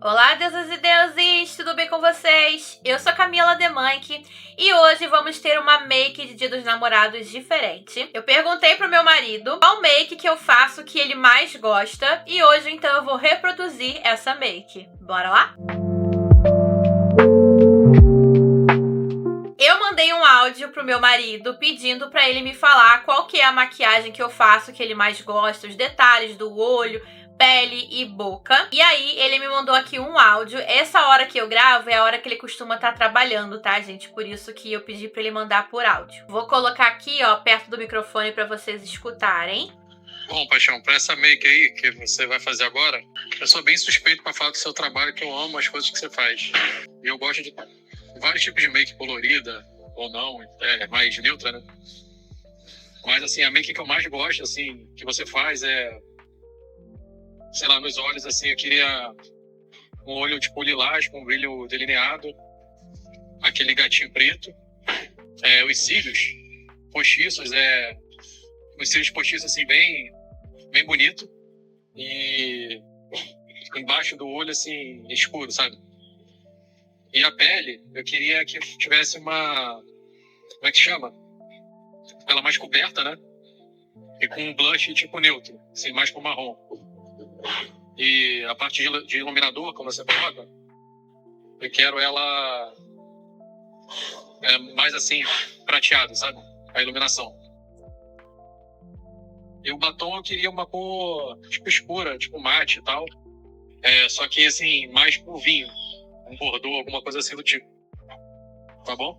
Olá, deusas e deuses! Tudo bem com vocês? Eu sou Camila Demanque e hoje vamos ter uma make de Dia dos Namorados diferente. Eu perguntei pro meu marido qual make que eu faço que ele mais gosta e hoje então eu vou reproduzir essa make. Bora lá? Eu mandei um áudio pro meu marido pedindo pra ele me falar qual que é a maquiagem que eu faço que ele mais gosta, os detalhes do olho, pele e boca. E aí, ele me mandou aqui um áudio. Essa hora que eu gravo é a hora que ele costuma estar trabalhando, tá, gente? Por isso que eu pedi pra ele mandar por áudio. Vou colocar aqui, ó, perto do microfone pra vocês escutarem. Bom, Paixão, pra essa make aí que você vai fazer agora, eu sou bem suspeito pra falar do seu trabalho, que eu amo as coisas que você faz. E eu gosto de vários tipos de make, colorida ou não, mais neutra, né? Mas, assim, a make que eu mais gosto, assim, que você faz sei lá, nos olhos, assim, eu queria um olho tipo lilás, com brilho delineado, aquele gatinho preto, os cílios postiços, os cílios postiços, assim, bem bonito, e embaixo do olho, assim, escuro, sabe? E a pele, eu queria que tivesse uma, como é que chama? Ela mais coberta, né? E com um blush tipo neutro, assim, mais pro marrom. E a parte de iluminador, como você coloca, eu quero ela mais assim, prateada, sabe? A iluminação. E o batom eu queria uma cor tipo escura, tipo mate e tal. Só que assim, mais pro vinho. Um bordô, alguma coisa assim do tipo. Tá bom?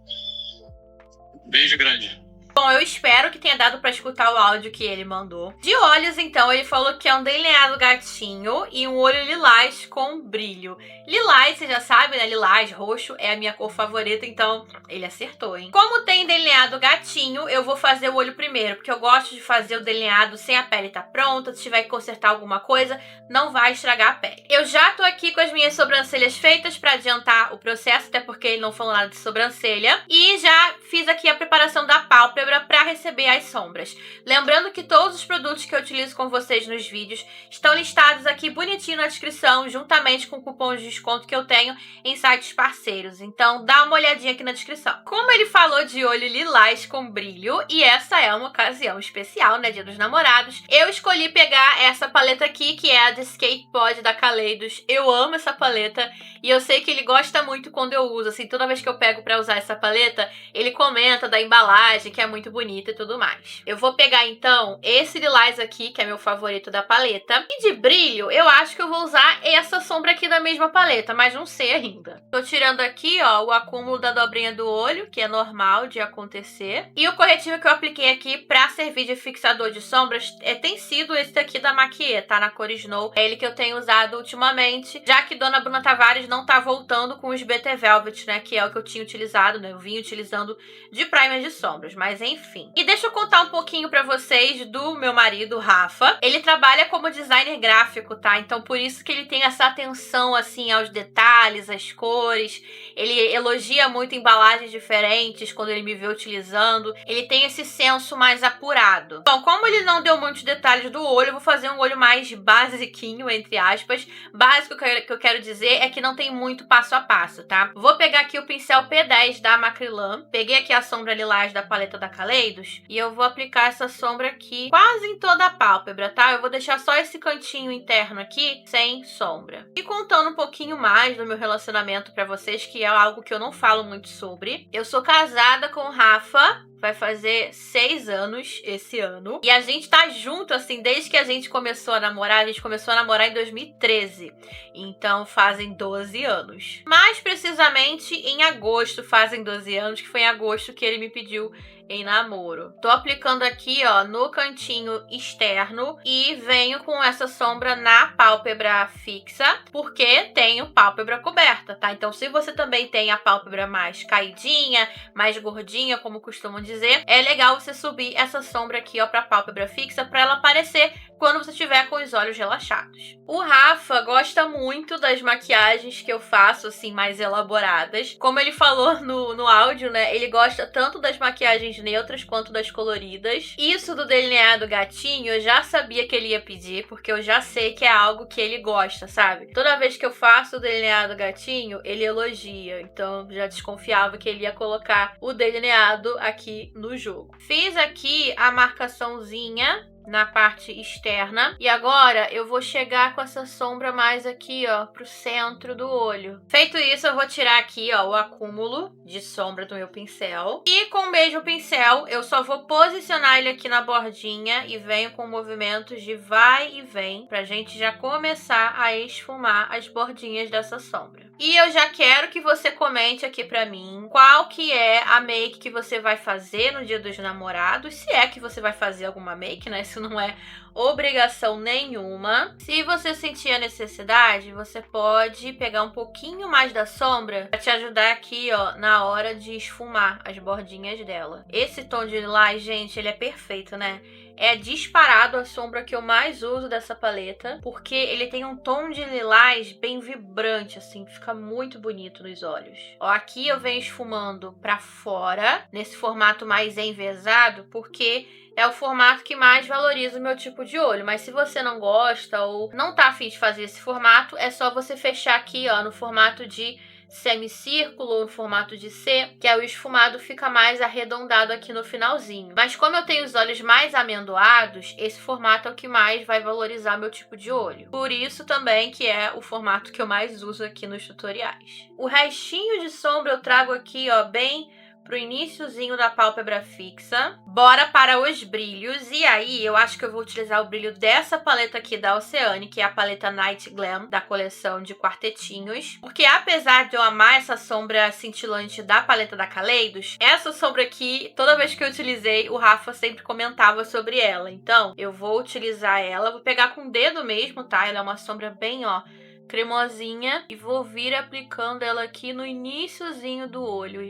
Beijo grande. Bom, eu espero que tenha dado pra escutar o áudio que ele mandou. De olhos, então, ele falou que é um delineado gatinho e um olho lilás com brilho. Lilás, você já sabe, né? Lilás, roxo, é a minha cor favorita, então ele acertou, hein? Como tem delineado gatinho, eu vou fazer o olho primeiro, porque eu gosto de fazer o delineado sem a pele tá pronta. Se tiver que consertar alguma coisa, não vai estragar a pele. Eu já tô aqui com as minhas sobrancelhas feitas pra adiantar o processo, até porque ele não falou nada de sobrancelha. E já fiz aqui a preparação da pálpebra para receber as sombras. Lembrando que todos os produtos que eu utilizo com vocês nos vídeos estão listados aqui bonitinho na descrição, juntamente com cupons de desconto que eu tenho em sites parceiros. Então dá uma olhadinha aqui na descrição. Como ele falou de olho lilás com brilho, e essa é uma ocasião especial, né, Dia dos Namorados, eu escolhi pegar essa paleta aqui, que é a The Escape Pod da Kaleidos. Eu amo essa paleta e eu sei que ele gosta muito quando eu uso, assim, toda vez que eu pego para usar essa paleta, ele comenta da embalagem, que é muito bonita e tudo mais. Eu vou pegar, então, esse lilás aqui, que é meu favorito da paleta. E de brilho, eu acho que eu vou usar essa sombra aqui da mesma paleta, mas não sei ainda. Tô tirando aqui, ó, o acúmulo da dobrinha do olho, que é normal de acontecer. E o corretivo que eu apliquei aqui pra servir de fixador de sombras tem sido esse daqui da Maquiê, tá? Na cor Snow. É ele que eu tenho usado ultimamente, já que Dona Bruna Tavares não tá voltando com os BT Velvet, né? Que é o que eu tinha utilizado, né? Eu vim utilizando de primer de sombras, mas enfim. E deixa eu contar um pouquinho pra vocês do meu marido, Rafa. Ele trabalha como designer gráfico, tá? Então por isso que ele tem essa atenção, assim, aos detalhes, às cores. Ele elogia muito embalagens diferentes quando ele me vê utilizando. Ele tem esse senso mais apurado. Bom, como ele não deu muitos detalhes do olho, eu vou fazer um olho mais basiquinho, entre aspas. Básico que eu quero dizer é que não tem muito passo a passo, tá? Vou pegar aqui o pincel P10 da Macrylan. Peguei aqui a sombra lilás da paleta da Kaleidos e eu vou aplicar essa sombra aqui quase em toda a pálpebra, tá? Eu vou deixar só esse cantinho interno aqui sem sombra. E contando um pouquinho mais do meu relacionamento pra vocês, que é algo que eu não falo muito sobre. Eu sou casada com o Rafa, vai fazer 6 anos esse ano. E a gente tá junto, assim, desde que a gente começou a namorar. A gente começou a namorar em 2013. Então fazem 12 anos. Mais precisamente em agosto fazem 12 anos, que foi em agosto que ele me pediu em namoro. Tô aplicando aqui, ó, no cantinho externo e venho com essa sombra na pálpebra fixa, porque tenho pálpebra coberta, tá? Então se você também tem a pálpebra mais caidinha, mais gordinha, como costumam dizer, é legal você subir essa sombra aqui, ó, pra pálpebra fixa, pra ela aparecer quando você estiver com os olhos relaxados. O Rafa gosta muito das maquiagens que eu faço, assim, mais elaboradas. Como ele falou no áudio, né, ele gosta tanto das maquiagens neutras quanto das coloridas. Isso do delineado gatinho, eu já sabia que ele ia pedir, porque eu já sei que é algo que ele gosta, sabe? Toda vez que eu faço o delineado gatinho, ele elogia. Então, já desconfiava que ele ia colocar o delineado aqui no jogo. Fiz aqui a marcaçãozinha na parte externa. E agora eu vou chegar com essa sombra mais aqui, ó, pro centro do olho. Feito isso, eu vou tirar aqui, ó, o acúmulo de sombra do meu pincel. E com o mesmo pincel, eu só vou posicionar ele aqui na bordinha e venho com movimentos de vai e vem, pra gente já começar a esfumar as bordinhas dessa sombra. E eu já quero que você comente aqui pra mim qual que é a make que você vai fazer no Dia dos Namorados, se é que você vai fazer alguma make, né? Isso não é obrigação nenhuma. Se você sentir a necessidade, você pode pegar um pouquinho mais da sombra pra te ajudar aqui, ó, na hora de esfumar as bordinhas dela. Esse tom de lilás, gente, ele é perfeito, né? É disparado a sombra que eu mais uso dessa paleta, porque ele tem um tom de lilás bem vibrante, assim, fica muito bonito nos olhos. Ó, aqui eu venho esfumando pra fora, nesse formato mais envesado, porque é o formato que mais valoriza o meu tipo de olho. Mas se você não gosta ou não tá afim de fazer esse formato, é só você fechar aqui, ó, no formato de semicírculo ou no formato de C, que é o esfumado fica mais arredondado aqui no finalzinho. Mas como eu tenho os olhos mais amendoados, esse formato é o que mais vai valorizar meu tipo de olho. Por isso também que é o formato que eu mais uso aqui nos tutoriais. O restinho de sombra eu trago aqui, ó, bem pro iniciozinho da pálpebra fixa. Bora para os brilhos. E aí, eu acho que eu vou utilizar o brilho dessa paleta aqui da Oceane, que é a paleta Night Glam, da coleção de quartetinhos. Porque apesar de eu amar essa sombra cintilante da paleta da Kaleidos, essa sombra aqui, toda vez que eu utilizei, o Rafa sempre comentava sobre ela. Então, eu vou utilizar ela. Vou pegar com o dedo mesmo, tá? Ela é uma sombra bem, ó, cremosinha. E vou vir aplicando ela aqui no iniciozinho do olho.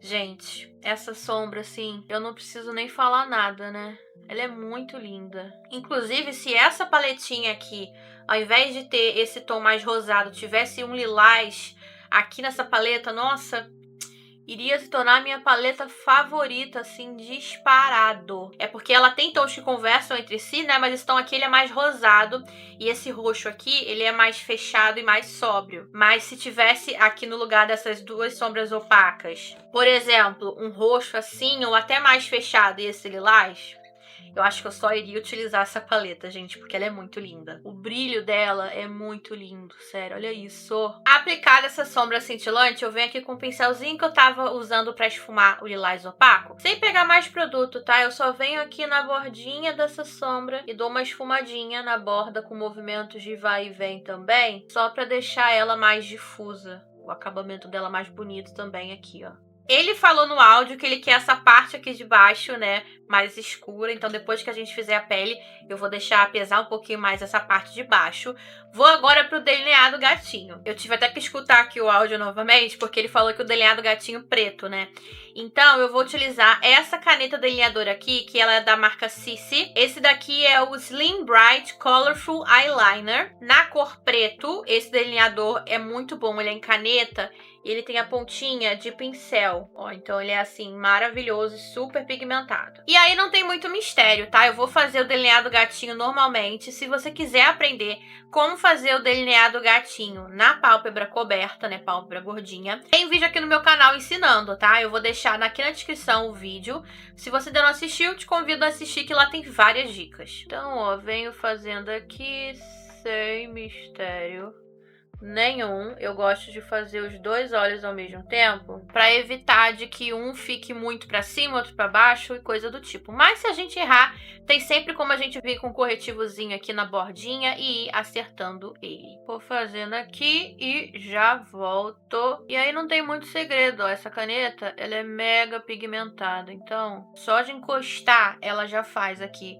Gente, essa sombra, assim, eu não preciso nem falar nada, né? Ela é muito linda. Inclusive, se essa paletinha aqui, ao invés de ter esse tom mais rosado, tivesse um lilás aqui nessa paleta, nossa, iria se tornar a minha paleta favorita, assim, disparado. É porque ela tem tons que conversam entre si, né? Mas esse tom aqui, ele é mais rosado. E esse roxo aqui, ele é mais fechado e mais sóbrio. Mas se tivesse aqui no lugar dessas duas sombras opacas, por exemplo, um roxo assim, ou até mais fechado e esse lilás, eu acho que eu só iria utilizar essa paleta, gente, porque ela é muito linda. O brilho dela é muito lindo, sério, olha isso. Aplicada essa sombra cintilante, eu venho aqui com o pincelzinho que eu tava usando pra esfumar o lilás opaco. Sem pegar mais produto, tá? Eu só venho aqui na bordinha dessa sombra e dou uma esfumadinha na borda com movimentos de vai e vem também, só pra deixar ela mais difusa. O acabamento dela mais bonito também aqui, ó. Ele falou no áudio que ele quer essa parte aqui de baixo, né, mais escura. Então, depois que a gente fizer a pele, eu vou deixar pesar um pouquinho mais essa parte de baixo. Vou agora pro delineado gatinho. Eu tive até que escutar aqui o áudio novamente, porque ele falou que o delineado gatinho preto, né. Então, eu vou utilizar essa caneta delineadora aqui, que ela é da marca Sissi. Esse daqui é o Slim Bright Colorful Eyeliner. Na cor preto, esse delineador é muito bom, ele é em caneta. Ele tem a pontinha de pincel, ó, então ele é assim, maravilhoso e super pigmentado. E aí não tem muito mistério, tá? Eu vou fazer o delineado gatinho normalmente. Se você quiser aprender como fazer o delineado gatinho na pálpebra coberta, né, pálpebra gordinha, tem vídeo aqui no meu canal ensinando, tá? Eu vou deixar aqui na descrição o vídeo. Se você ainda não assistiu, te convido a assistir, que lá tem várias dicas. Então, ó, venho fazendo aqui sem mistério nenhum. Eu gosto de fazer os dois olhos ao mesmo tempo para evitar de que um fique muito para cima, outro para baixo e coisa do tipo. Mas se a gente errar, tem sempre como a gente vir com um corretivozinho aqui na bordinha e ir acertando ele. Vou fazendo aqui e já volto. E aí não tem muito segredo, ó. Essa caneta, ela é mega pigmentada, então só de encostar ela já faz aqui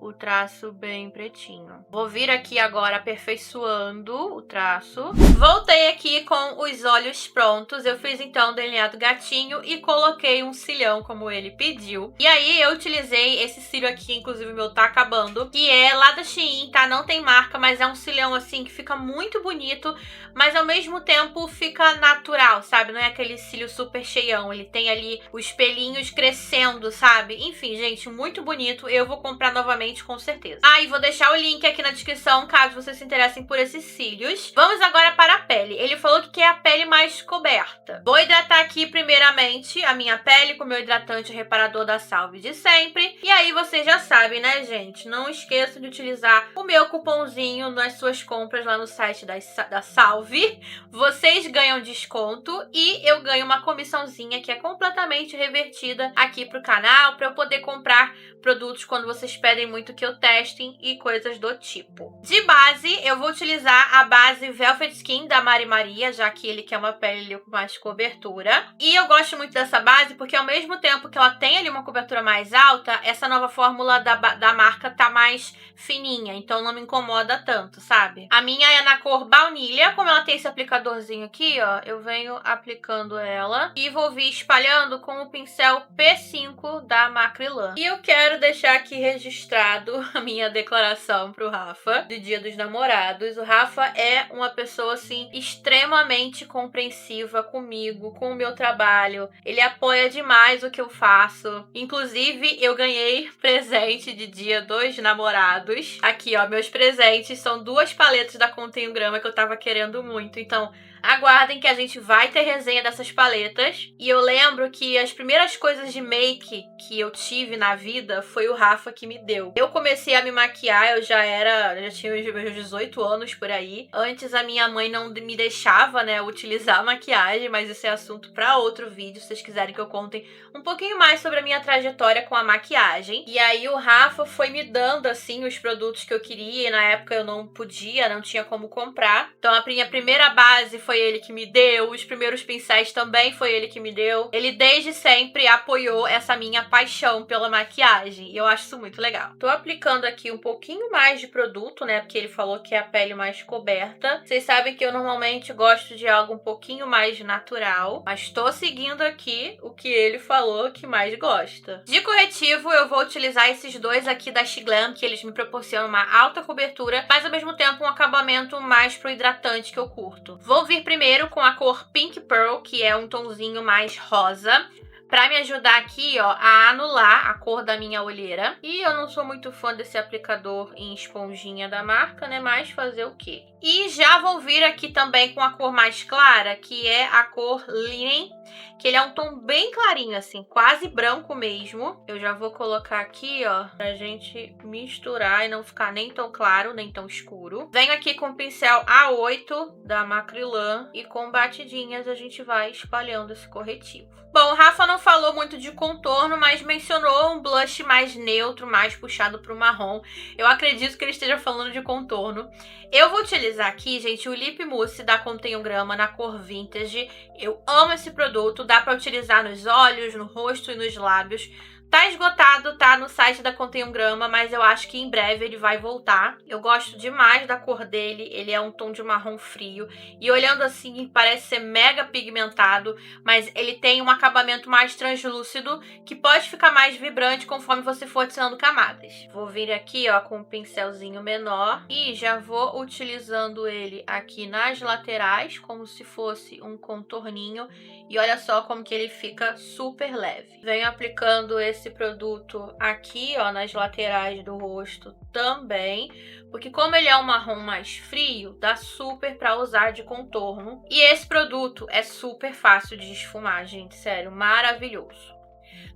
o traço bem pretinho. Vou vir aqui agora aperfeiçoando o traço. Voltei aqui com os olhos prontos. Eu fiz então o delineado gatinho e coloquei um cílião como ele pediu. E aí eu utilizei esse cílio aqui, inclusive o meu tá acabando, que é lá da Shein, tá? Não tem marca, mas é um cílião assim que fica muito bonito, mas ao mesmo tempo fica natural, sabe? Não é aquele cílio super cheião. Ele tem ali os pelinhos crescendo, sabe? Enfim, gente, muito bonito. Eu vou comprar novamente, com certeza. Ah, e vou deixar o link aqui na descrição, caso vocês se interessem por esses cílios. Vamos agora para a pele. Ele falou que quer a pele mais coberta. Vou hidratar aqui, primeiramente, a minha pele com o meu hidratante reparador da Salve de sempre. E aí, vocês já sabem, né, gente? Não esqueçam de utilizar o meu cupomzinho nas suas compras lá no site da Salve. Vocês ganham desconto e eu ganho uma comissãozinha que é completamente revertida aqui pro canal, para eu poder comprar produtos quando vocês pedem muito que eu testem e coisas do tipo. De base, eu vou utilizar a base Velvet Skin da Mari Maria, já que ele quer uma pele com mais cobertura. E eu gosto muito dessa base porque ao mesmo tempo que ela tem ali uma cobertura mais alta, essa nova fórmula da marca tá mais fininha, então não me incomoda tanto, sabe? A minha é na cor baunilha, como ela tem esse aplicadorzinho aqui, ó, eu venho aplicando ela e vou vir espalhando com o pincel P5 da Macrylan. E eu quero deixar aqui registrado a minha declaração pro Rafa do Dia dos Namorados. O Rafa é uma pessoa, assim, extremamente compreensiva comigo, com o meu trabalho. Ele apoia demais o que eu faço. Inclusive, eu ganhei presente de Dia dos Namorados. Aqui, ó, meus presentes são 2 paletas da Contém Grama que eu tava querendo muito. Então, aguardem que a gente vai ter resenha dessas paletas. E eu lembro que as primeiras coisas de make que eu tive na vida foi o Rafa que me deu. Eu comecei a me maquiar, eu já tinha os meus 18 anos por aí. Antes a minha mãe não me deixava, né, utilizar maquiagem, mas isso é assunto para outro vídeo, se vocês quiserem que eu conte um pouquinho mais sobre a minha trajetória com a maquiagem. E aí o Rafa foi me dando, assim, os produtos que eu queria, e na época eu não podia, não tinha como comprar. Então a minha primeira base foi ele que me deu, os primeiros pincéis também foi ele que me deu. Ele desde sempre apoiou essa minha paixão pela maquiagem, e eu acho isso muito legal. Tô aplicando aqui um pouquinho mais de produto, né, porque ele falou que é a pele mais coberta. Vocês sabem que eu normalmente gosto de algo um pouquinho mais natural, mas tô seguindo aqui o que ele falou que mais gosta. De corretivo, eu vou utilizar esses 2 aqui da Shiglam, que eles me proporcionam uma alta cobertura, mas ao mesmo tempo um acabamento mais pro hidratante que eu curto. Vou vir primeiro com a cor Pink Pearl, que é um tonzinho mais rosa, pra me ajudar aqui, ó, a anular a cor da minha olheira. E eu não sou muito fã desse aplicador em esponjinha da marca, né? Mas fazer o quê? E já vou vir aqui também com a cor mais clara, que é a cor Linen, que ele é um tom bem clarinho, assim, quase branco mesmo. Eu já vou colocar aqui, ó, pra gente misturar e não ficar nem tão claro, nem tão escuro. Venho aqui com o pincel A8 da Macrylan e com batidinhas a gente vai espalhando esse corretivo. Bom, o Rafa não falou muito de contorno, mas mencionou um blush mais neutro, mais puxado pro marrom. Eu acredito que ele esteja falando de contorno. Eu vou utilizar aqui, gente, o Lip Mousse da Contém Grama na cor Vintage. Eu amo esse produto, dá pra utilizar nos olhos, no rosto e nos lábios. Tá esgotado, tá no site da Contém Grama, mas eu acho que em breve ele vai voltar. Eu gosto demais da cor dele, ele é um tom de marrom frio. E olhando assim, parece ser mega pigmentado, mas ele tem um acabamento mais translúcido, que pode ficar mais vibrante conforme você for adicionando camadas. Vou vir aqui, ó, com um pincelzinho menor e já vou utilizando ele aqui nas laterais, como se fosse um contorninho. E olha só como que ele fica super leve. Venho aplicando esse produto aqui, ó, nas laterais do rosto também, porque como ele é um marrom mais frio, dá super pra usar de contorno. E esse produto é super fácil de esfumar, gente, sério, maravilhoso.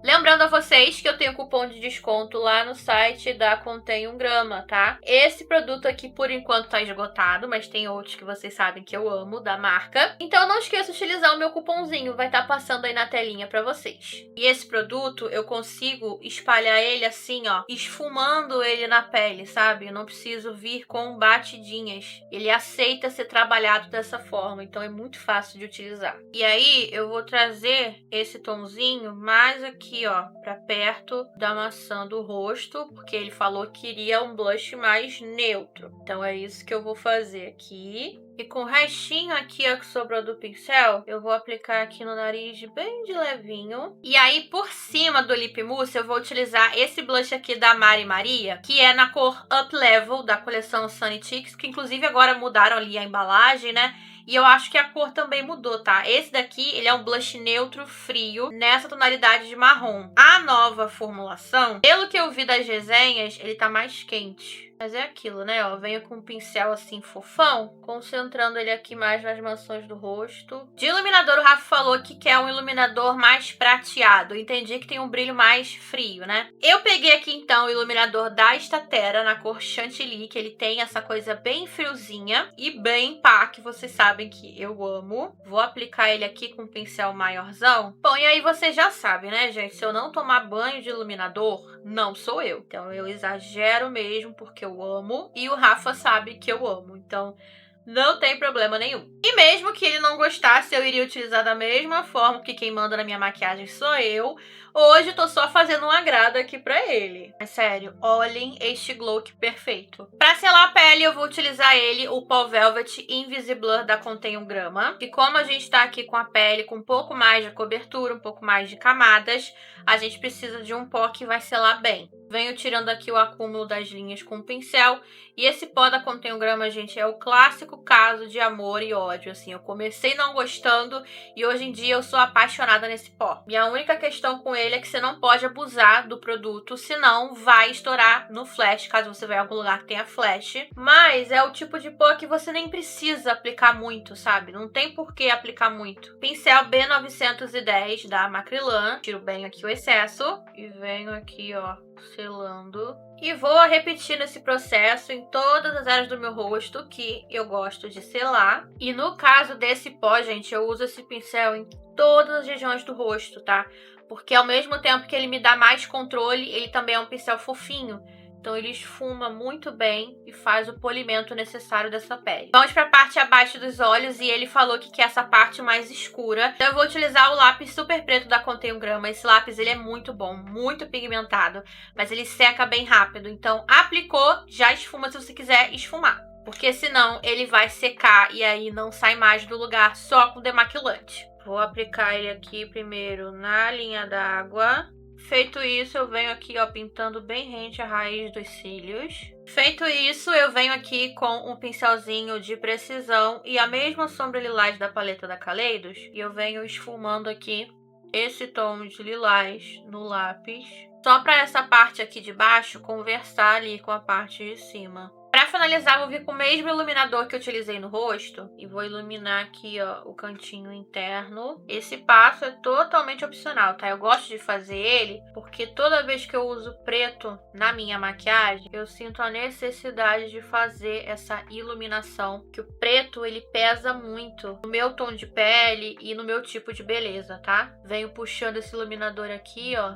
Lembrando a vocês que eu tenho cupom de desconto lá no site da Contém Grama, tá? Esse produto aqui, por enquanto, tá esgotado, mas tem outros que vocês sabem que eu amo, da marca. Então não esqueça de utilizar o meu cupomzinho, vai estar passando aí na telinha pra vocês. E esse produto, eu consigo espalhar ele assim, ó, esfumando ele na pele, sabe? Eu não preciso vir com batidinhas. Ele aceita ser trabalhado dessa forma, então é muito fácil de utilizar. E aí, eu vou trazer esse tomzinho mais aqui, ó, pra perto da maçã do rosto, porque ele falou que queria um blush mais neutro. Então é isso que eu vou fazer aqui. E com o restinho aqui, ó, que sobrou do pincel, eu vou aplicar aqui no nariz bem de levinho. E aí, por cima do Lip Mousse, eu vou utilizar esse blush aqui da Mari Maria, que é na cor Up Level, da coleção Sunny Cheeks, que inclusive agora mudaram ali a embalagem, né? E eu acho que a cor também mudou, tá? Esse daqui, ele é um blush neutro frio, nessa tonalidade de marrom. A nova formulação, pelo que eu vi das resenhas, ele tá mais quente. Mas é aquilo, né? Ó, venho com um pincel assim fofão, concentrando ele aqui mais nas maçãs do rosto. De iluminador, o Rafa falou que quer um iluminador mais prateado. Entendi que tem um brilho mais frio, né? Eu peguei aqui, então, o iluminador da Statera na cor Chantilly, que ele tem essa coisa bem friozinha e bem pá, que vocês sabem que eu amo. Vou aplicar ele aqui com um pincel maiorzão. Bom, e aí vocês já sabem, né, gente? Se eu não tomar banho de iluminador, não sou eu. Então, eu exagero mesmo, porque eu amo, e o Rafa sabe que eu amo, então não tem problema nenhum. E mesmo que ele não gostasse, eu iria utilizar da mesma forma, porque quem manda na minha maquiagem sou eu. Hoje eu tô só fazendo um agrado aqui pra ele. Mas sério, olhem este glow que perfeito. Pra selar a pele, eu vou utilizar ele, o Pó Velvet Invisiblur da Contém 1 grama. E como a gente tá aqui com a pele com um pouco mais de cobertura, um pouco mais de camadas, a gente precisa de um pó que vai selar bem. Venho tirando aqui o acúmulo das linhas com o pincel. E esse pó da Contém 1 grama, gente, é o clássico caso de amor e ódio. Assim, eu comecei não gostando e hoje em dia eu sou apaixonada nesse pó. Minha única questão com ele é que você não pode abusar do produto, senão vai estourar no flash, caso você vá em algum lugar que tenha flash. Mas é o tipo de pó que você nem precisa aplicar muito, sabe? Não tem por que aplicar muito. Pincel B910 da Macrylan. Tiro bem aqui o excesso e venho aqui, ó, selando. E vou repetir esse processo em todas as áreas do meu rosto que eu gosto de selar. E no caso desse pó, gente, eu uso esse pincel em todas as regiões do rosto, tá? Porque ao mesmo tempo que ele me dá mais controle, ele também é um pincel fofinho. Então ele esfuma muito bem e faz o polimento necessário dessa pele. Vamos para a parte abaixo dos olhos e ele falou que quer essa parte mais escura. Então eu vou utilizar o lápis super preto da Contém 1 grama. Esse lápis ele é muito bom, muito pigmentado, mas ele seca bem rápido. Então aplicou, já esfuma se você quiser esfumar. Porque senão ele vai secar e aí não sai mais do lugar só com demaquilante. Vou aplicar ele aqui primeiro na linha d'água. Feito isso, eu venho aqui, ó, pintando bem rente a raiz dos cílios. Feito isso, eu venho aqui com um pincelzinho de precisão e a mesma sombra lilás da paleta da Kaleidos. E eu venho esfumando aqui esse tom de lilás no lápis. Só para essa parte aqui de baixo conversar ali com a parte de cima. Para finalizar, vou vir com o mesmo iluminador que eu utilizei no rosto e vou iluminar aqui, ó, o cantinho interno. Esse passo é totalmente opcional, tá? Eu gosto de fazer ele porque toda vez que eu uso preto na minha maquiagem, eu sinto a necessidade de fazer essa iluminação, que o preto, ele pesa muito no meu tom de pele e no meu tipo de beleza, tá? Venho puxando esse iluminador aqui, ó,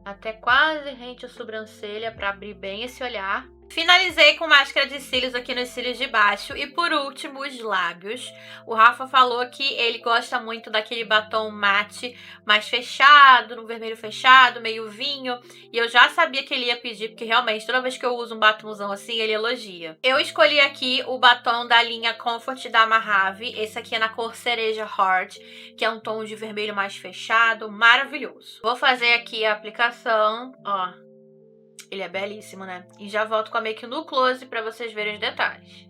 até quase rente à sobrancelha para abrir bem esse olhar. Finalizei com máscara de cílios aqui nos cílios de baixo e por último os lábios. O Rafa falou que ele gosta muito daquele batom mate mais fechado, no vermelho fechado, meio vinho. E eu já sabia que ele ia pedir, porque realmente toda vez que eu uso um batomzão assim, ele elogia. Eu escolhi aqui o batom da linha Comfort da Mojave. Esse aqui é na cor Cereja Heart, que é um tom de vermelho mais fechado, maravilhoso. Vou fazer aqui a aplicação, ó. Ele é belíssimo, né? E já volto com a make no close pra vocês verem os detalhes.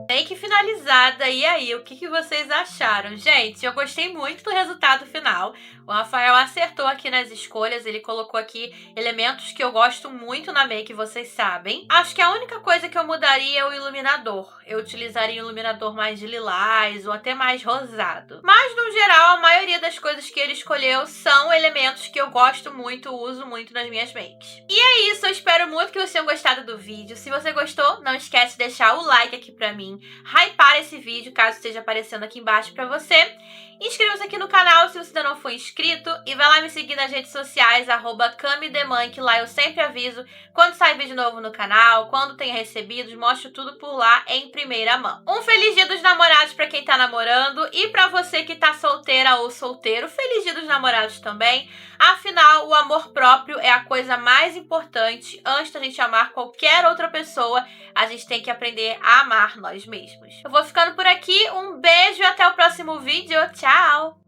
Make finalizada, e aí, o que vocês acharam? Gente, eu gostei muito do resultado final. O Rafael acertou aqui nas escolhas, ele colocou aqui elementos que eu gosto muito na make, vocês sabem. Acho que a única coisa que eu mudaria é o iluminador. Eu utilizaria um iluminador mais de lilás ou até mais rosado. Mas, no geral, a maioria das coisas que ele escolheu são elementos que eu gosto muito, uso muito nas minhas makes. E é isso, eu espero muito que vocês tenham gostado do vídeo. Se você gostou, não esquece de deixar o like aqui pra mim. hypar esse vídeo, caso esteja aparecendo aqui embaixo pra você. Inscreva-se aqui no canal se você ainda não for inscrito e vai lá me seguir nas redes sociais, @camidemãe, que lá eu sempre aviso quando sai vídeo novo no canal, quando tem recebidos, mostro tudo por lá em primeira mão. Um feliz dia dos namorados pra quem tá namorando e pra você que tá solteira ou solteiro, feliz dia dos namorados também. Afinal, o amor próprio é a coisa mais importante. Antes da gente amar qualquer outra pessoa, a gente tem que aprender a amar nós mesmos. Eu vou ficando por aqui, um beijo e até o próximo vídeo. Tchau!